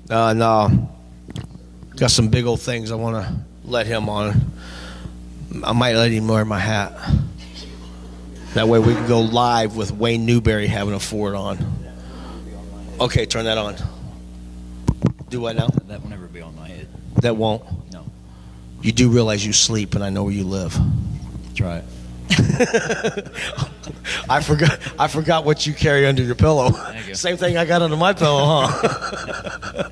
And got some big old things I want to let him on. I might let him wear my hat. That way we can go live with Wayne Newberry having a Ford on. Okay, turn that on. Do what now? That will never be on my head. That won't? No. You do realize you sleep and I know where you live. That's right. I forgot what you carry under your pillow. You Same thing I got under my pillow, huh?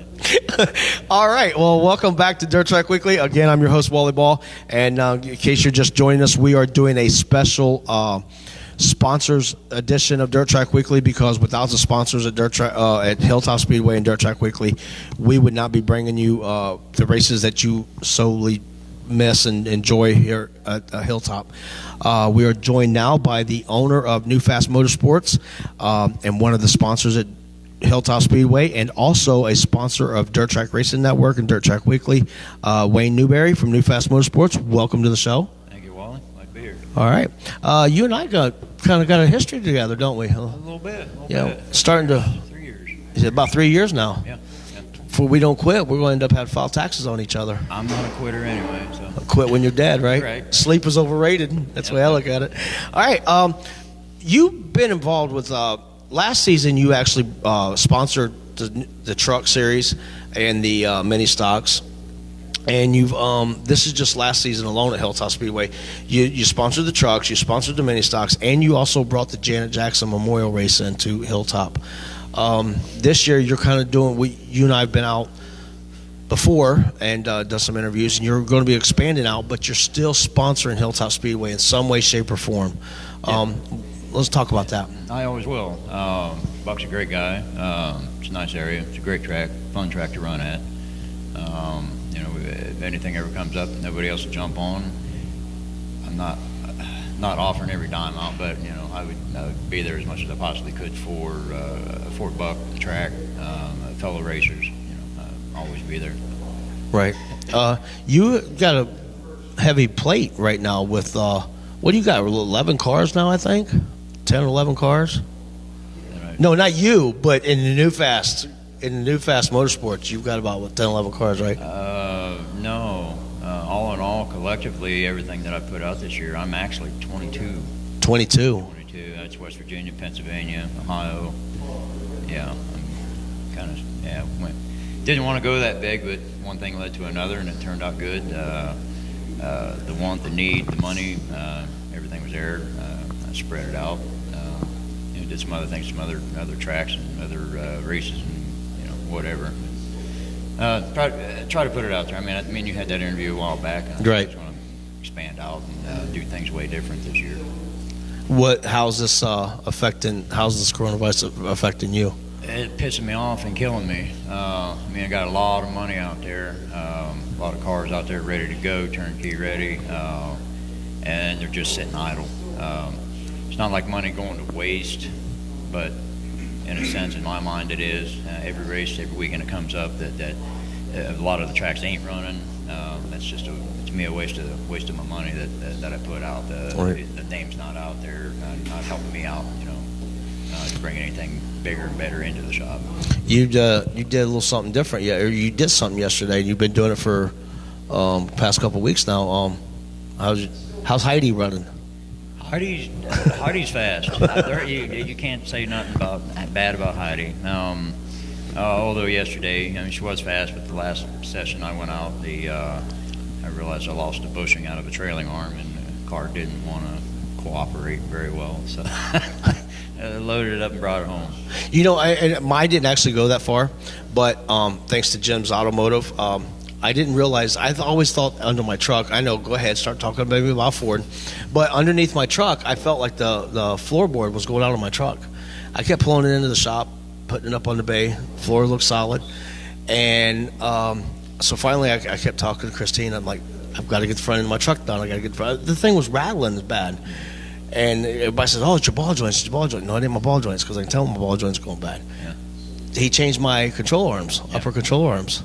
All right. Well, welcome back to Dirt Track Weekly. Again, I'm your host, Wally Ball. And in case you're just joining us, we are doing a special sponsors edition of Dirt Track Weekly, because without the sponsors at at Hilltop Speedway and Dirt Track Weekly, we would not be bringing you the races that you solely miss and enjoy here at Hilltop. We are joined now by the owner of New Fast Motorsports and one of the sponsors at Hilltop Speedway, and also a sponsor of Dirt Track Racing Network and Dirt Track Weekly, Wayne Newberry from New Fast Motorsports. Welcome to the show. Thank you, Wally. Glad to be here. All right. You and I kind of got a history together, don't we? A little bit. Starting to 3 years. Is it about 3 years now? Yeah. Before we don't quit, we're going to end up having to file taxes on each other. I'm not a quitter anyway, so. Quit when you're dead, right? Right. Sleep is overrated. That's the way I look at it. All right. You've been involved with last season. You actually sponsored the truck series and the mini stocks, and you've this is just last season alone at Hilltop Speedway. You sponsored the trucks, you sponsored the mini stocks, and you also brought the Janet Jackson Memorial Race into Hilltop. This year, you're kind of doing. You and I have been out before and done some interviews, and you're going to be expanding out, but you're still sponsoring Hilltop Speedway in some way, shape, or form. Let's talk about that. I always will. Buck's a great guy. It's a nice area. It's a great track, fun track to run at. If anything ever comes up that nobody else will jump on, I'm not offering every dime out, but I would be there as much as I possibly could for Buck, the track, fellow racers. Always be there. Right. You got a heavy plate right now with what do you got? 11 cars now, I think. 10 or 11 cars. Right. No, not you, but in the New Fast Motorsports, you've got about 10, 11 cars, right? No. All in all, collectively, everything that I put out this year, I'm actually 22. 22. That's West Virginia, Pennsylvania, Ohio. Yeah, I'm kind of didn't want to go that big, but one thing led to another, and it turned out good. The want, the need, the money, everything was there. I spread it out. Did some other things, some other tracks and other races, and whatever. Try to put it out there. I mean, you had that interview a while back. And right. I just want to expand out and do things way different this year. How's this coronavirus affecting you? It's pissing me off and killing me. I got a lot of money out there, a lot of cars out there ready to go, turnkey ready, and they're just sitting idle. It's not like money going to waste, but in a sense, in my mind, it is. Every race, every weekend it comes up that a lot of the tracks ain't running. That's just to me a waste of my money that I put out. Right. The name's not out there, not helping me out. To bring anything bigger and better into the shop. You did a little something different, or you did something yesterday. You've been doing it for past couple of weeks now. How's Heidi running? Heidi's fast. You can't say nothing bad about Heidi. Although yesterday, she was fast, but the last session I went out, I realized I lost a bushing out of a trailing arm, and the car didn't want to cooperate very well, so I loaded it up and brought it home. I didn't actually go that far, but thanks to Jim's Automotive, I didn't realize. I always thought under my truck. I know. Go ahead, start talking maybe about Ford, but underneath my truck, I felt like the floorboard was going out of my truck. I kept pulling it into the shop, putting it up on the bay. Floor looked solid, and so finally, I kept talking to Christine. I'm like, I've got to get the front end of my truck done. I got to get the front. The thing was rattling bad. And everybody says, "Oh, it's your ball joints. It's your ball joints." No, it ain't my ball joints, because I can tell my ball joints going bad. Yeah. He changed my control arms, upper control arms.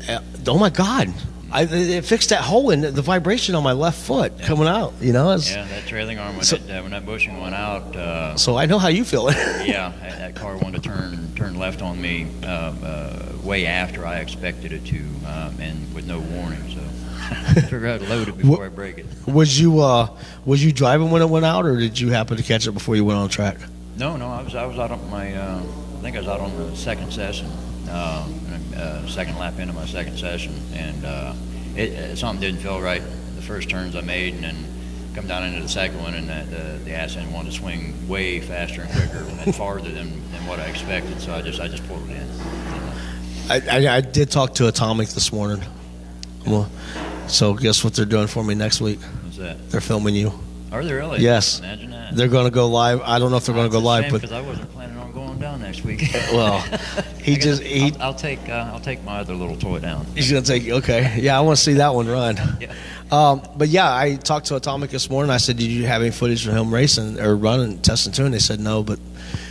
Yeah. Oh my God! It fixed that hole in the vibration on my left foot coming out. You know, that trailing arm when that bushing went out. So I know how you feel. Yeah, that car wanted to turn left on me way after I expected it to, and with no warning. So I figured I'd load it before I break it. Was you driving when it went out, or did you happen to catch it before you went on track? No, I was out on my. I think I was out on the second session, second lap into my second session, and something didn't feel right the first turns I made, and then come down into the second one, and the ass end wanted to swing way faster and quicker and farther than what I expected. So I just pulled it in. I did talk to Atomic this morning. Well, so guess what they're doing for me next week? What's that? They're filming you. Are they really? Yes. Imagine that. They're going to go live. I don't know if they're going to go live, but because I wasn't planning on going down next week. Well, I'll take my other little toy down. He's going to take. Okay, yeah, I want to see that one run. Yeah. But yeah, I talked to Atomic this morning. I said, "Did you have any footage of him racing or running, testing too?" And they said no. But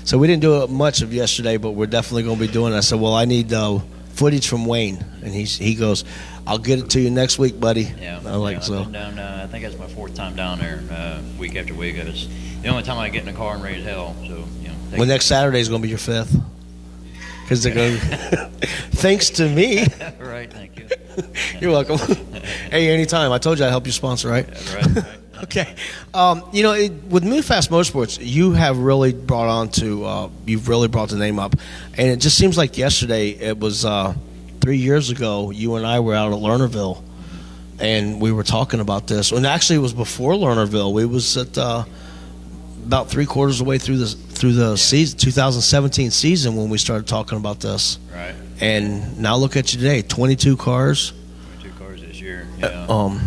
so we didn't do much of yesterday, but we're definitely going to be doing it. I said, "Well, I need footage from Wayne," and he goes, "I'll get it to you next week, buddy." Yeah, I've been down. I think that's my fourth time down there, week after week. It's the only time I get in the car and raise hell. So well, next Saturday is going to be your fifth, because they're going. Thanks to me. Right. Thank you. You're welcome. Hey, anytime. I told you I'd help you sponsor, right? Right. Okay. With Move Fast Motorsports, you have really you've really brought the name up. And it just seems like yesterday, it was 3 years ago, you and I were out at Lernerville, and we were talking about this. And actually, it was before Lernerville. We was at about 3/4 of the way through the season, 2017 season, when we started talking about this. Right. And now look at you today, 22 cars. 22 cars this year. Yeah.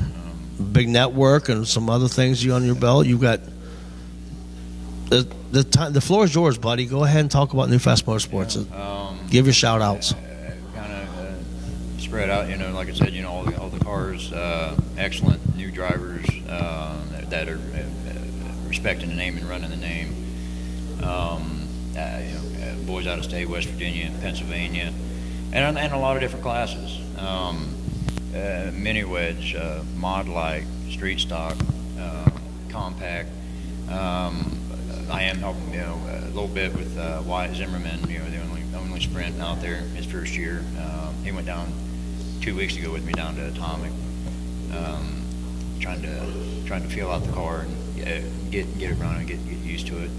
Big network and some other things you on your belt. You've got the floor is yours, buddy. Go ahead and talk about New Fast Motorsports. Give your shout outs. Kind of spread out, like I said, all the cars, excellent new drivers that are respecting the name and running the name. Boys out of state, West Virginia, Pennsylvania, and a lot of different classes. Mini wedge, mod light, street stock, compact. I am helping a little bit with Wyatt Zimmerman, the only sprint out there his first year. He went down 2 weeks ago with me down to Atomic, trying to feel out the car and get it running, get used to it.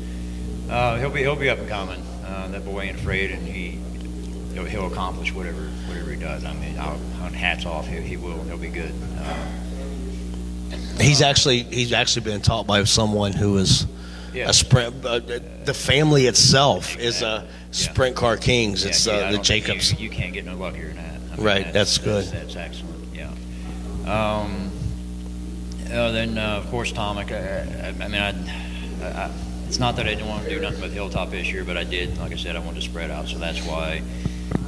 He'll be up and coming. That boy ain't afraid, and he'll accomplish whatever he does. I mean, hats off. He will. He'll be good. He's actually been taught by someone who is a sprint. The family itself is a sprint car kings. It's the Jacobs. You can't get no luckier than that. I mean, right. That's good. That's excellent. Yeah. Then of course Atomic. It's not that I didn't want to do nothing but Hilltop this year, but I did. Like I said, I wanted to spread out, so that's why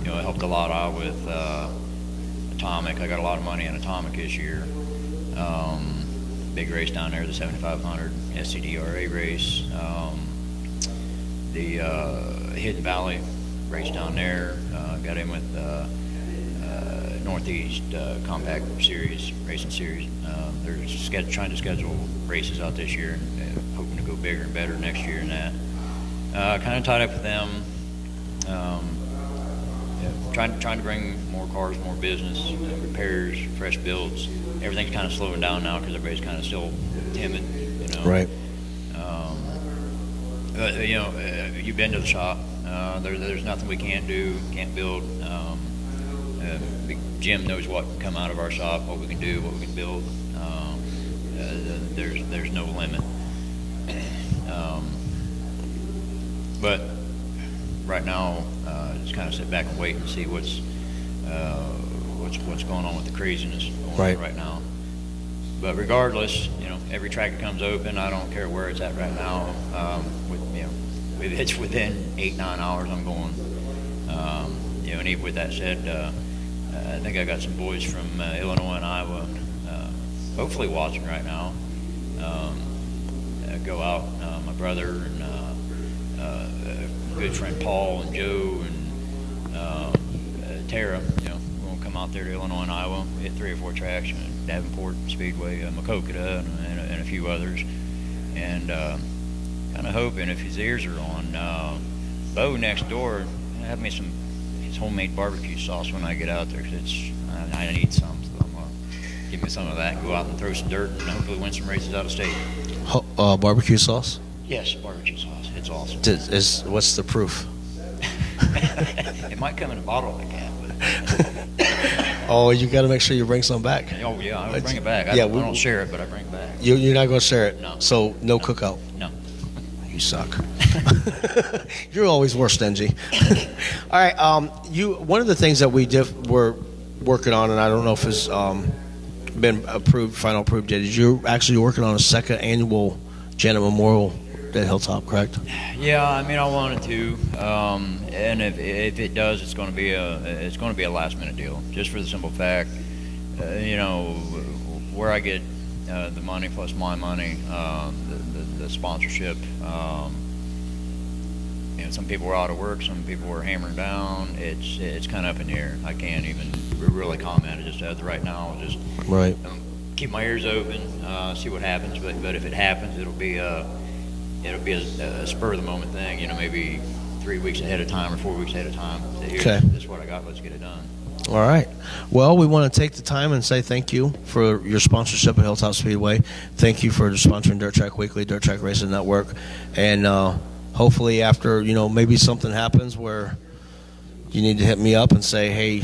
it helped a lot out with Atomic. I got a lot of money in Atomic this year. Big race down there, the 7500 SCDRA race. The Hidden Valley race down there. Got in with Northeast Compact Series, Racing Series. They're trying to schedule races out this year, hoping to go bigger and better next year than that. Kind of tied up with them. Trying to bring more cars, more business, repairs, fresh builds. Everything's kind of slowing down now because everybody's kind of still timid, Right. You've been to the shop. There's nothing we can't do, can't build. Jim knows what can come out of our shop, what we can do, what we can build. There's no limit. But right now, just kind of sit back and wait and see what's going on with the craziness going on right now. But regardless, every track that comes open, I don't care where it's at right now. If it's within 8-9 hours, I'm going. And even with that said, I think I got some boys from Illinois and Iowa, hopefully watching right now. Go out, my brother and good friend Paul and Joe and Tara. We're gonna them out there to Illinois and Iowa. We hit 3 or 4 tracks, Davenport Speedway, Macokota, and a few others. And kind of hoping, if his ears are on, Bo next door, have me some his homemade barbecue sauce when I get out there, 'cause I need some. So I'm gonna give me some of that, go out and throw some dirt, and hopefully win some races out of state. Barbecue sauce? Yes, barbecue sauce. It's awesome. What's the proof? It might come in a bottle like that. Oh, you got to make sure you bring some back. Oh yeah, I would bring it back. I don't share it, but I bring it back. You're not going to share it? No. So no cookout? No. You suck. You're always more stingy. All right. One of the things that we're working on, and I don't know if it's been final approved yet, is you're actually working on a second annual Janet Memorial at Hilltop, correct? Yeah, I mean, I wanted to, and if it does, it's going to be a last minute deal, just for the simple fact, where I get the money plus my money, the sponsorship. Some people were out of work, some people were hammering down. It's kind of up in the air. I can't even really comment. Just as of right now, just right. Keep my ears open, see what happens. But if it happens, it'll be a spur of the moment thing. Maybe 3 weeks ahead of time or 4 weeks ahead of time. Okay. This is what I got. Let's get it done. All right. Well, we want to take the time and say thank you for your sponsorship at Hilltop Speedway. Thank you for sponsoring Dirt Track Weekly, Dirt Track Racing Network, and hopefully after maybe something happens where you need to hit me up and say, hey,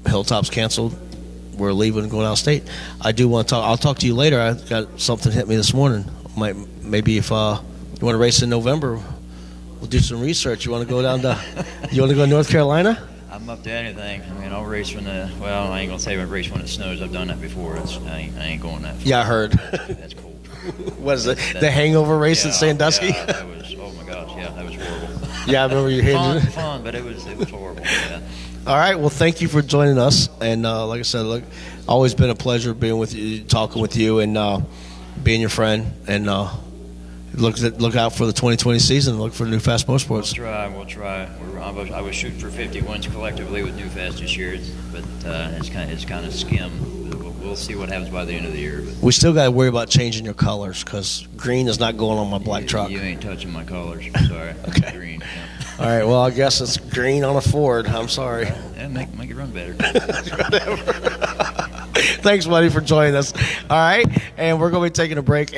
Hilltop's canceled, we're leaving and going out of state. I do want to talk. I'll talk to you later. I got something hit me this morning. Maybe if you want to race in November, we'll do some research. You want to go down to North Carolina? I'm up to anything. I mean, I'll race when I ain't gonna say I race when it snows. I've done that before. I ain't going that far. Yeah, I heard. That's cold. What is it? The hangover race at Sandusky? Yeah, that was. Oh my gosh, yeah, that was horrible. Yeah, I remember you hated it. Fun, but it was horrible. Yeah. All right. Well, thank you for joining us. And like I said, always been a pleasure being with you, talking with you, and being your friend. And look out for the 2020 season. Look for New Fast Motorsports. We'll try. I was shooting for 50 wins collectively with New Fast this year, but it's kind of skim. We'll see what happens by the end of the year. But we still got to worry about changing your colors because green is not going on my black truck. You ain't touching my colors. Sorry. Okay. Green. Yeah. All right. Well, I guess it's green on a Ford. I'm sorry. Yeah, make it run better. Thanks, buddy, for joining us. All right, and we're going to be taking a break.